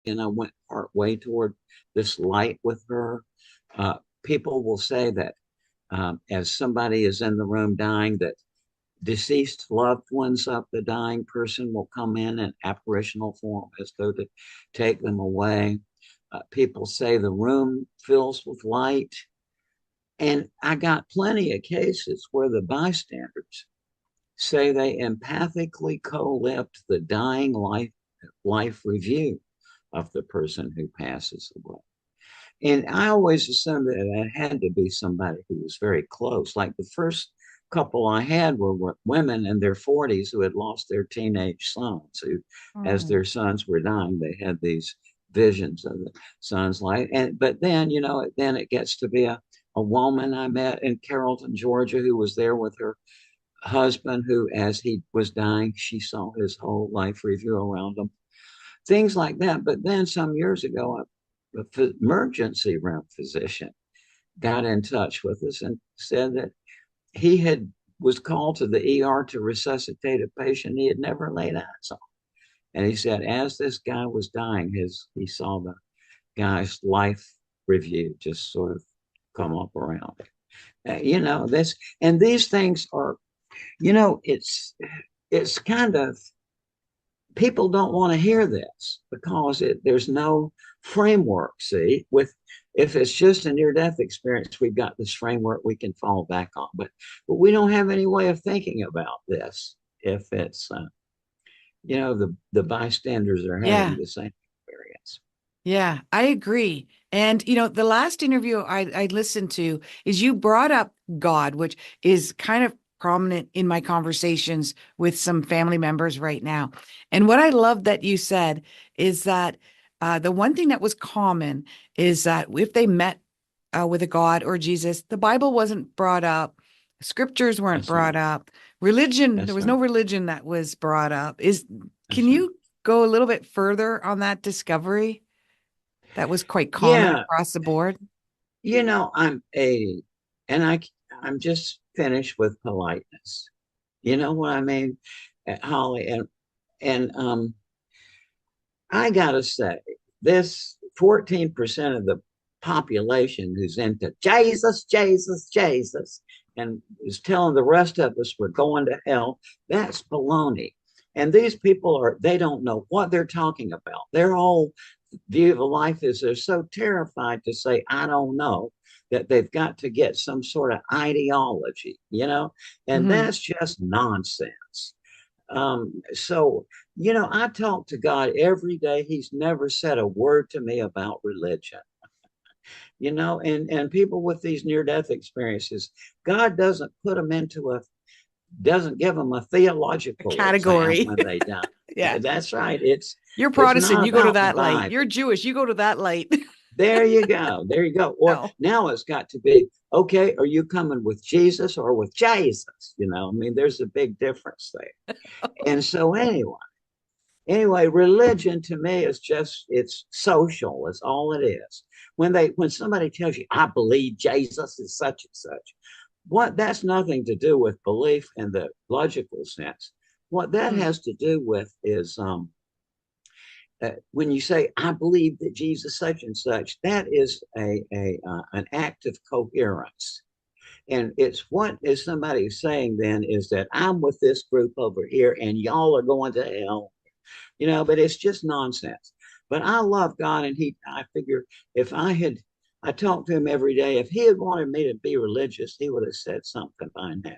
and I went part way toward this light with her. People will say that as somebody is in the room dying, that deceased loved ones of the dying person will come in apparitional form as though to take them away. People say the room fills with light. And I got plenty of cases where the bystanders say they empathically co-lived the dying life review of the person who passes away. And I always assumed that it had to be somebody who was very close. Like the first couple I had were women in their 40s who had lost their teenage sons, who, as their sons were dying, they had these visions of the son's life. But then, then it gets to be a woman I met in Carrollton, Georgia, who was there with her husband, who, as he was dying, she saw his whole life review around him. Things like that. But then some years ago, the emergency room physician got in touch with us and said that he was called to the ER to resuscitate a patient he had never laid eyes on. And he said, as this guy was dying, he saw the guy's life review just sort of come up around it. This, and these things are, it's kind of, people don't want to hear this because there's no framework. See, if it's just a near-death experience, we've got this framework we can fall back on, but we don't have any way of thinking about this if it's the bystanders are having the same experience. Yeah, I agree. And the last interview I listened to is you brought up God, which is kind of prominent in my conversations with some family members right now. And what I love that you said is that the one thing that was common is that if they met with a God or Jesus, the Bible wasn't brought up, scriptures weren't brought up, religion, there was no religion that was brought up. Can you go a little bit further on that discovery that was quite common across the board? I'm just finished with politeness. You know what I mean, Holly? And I gotta say, this 14% of the population who's into Jesus, Jesus, Jesus, and is telling the rest of us we're going to hell, that's baloney. And these people they don't know what they're talking about. Their whole view of life is they're so terrified to say, I don't know, that they've got to get some sort of ideology, and that's just nonsense. So, I talk to God every day. He's never said a word to me about religion, and people with these near-death experiences, God doesn't put them doesn't give them a theological category when they die. Yeah, that's right. You're Protestant, you go to that light. You're Jewish, you go to that light. There you go. There you go. Or now it's got to be, okay, are you coming with Jesus or with Jesus? There's a big difference there. And so anyway, religion to me is it's social. It's all it is. When somebody tells you, I believe Jesus is such and such, that's nothing to do with belief in the logical sense. What that has to do with is when you say, I believe that Jesus such and such, that is an act of coherence. And it's what is somebody saying then is that I'm with this group over here and y'all are going to hell, but it's just nonsense. But I love God, and I figure if I talk to him every day, if he had wanted me to be religious, he would have said something by now.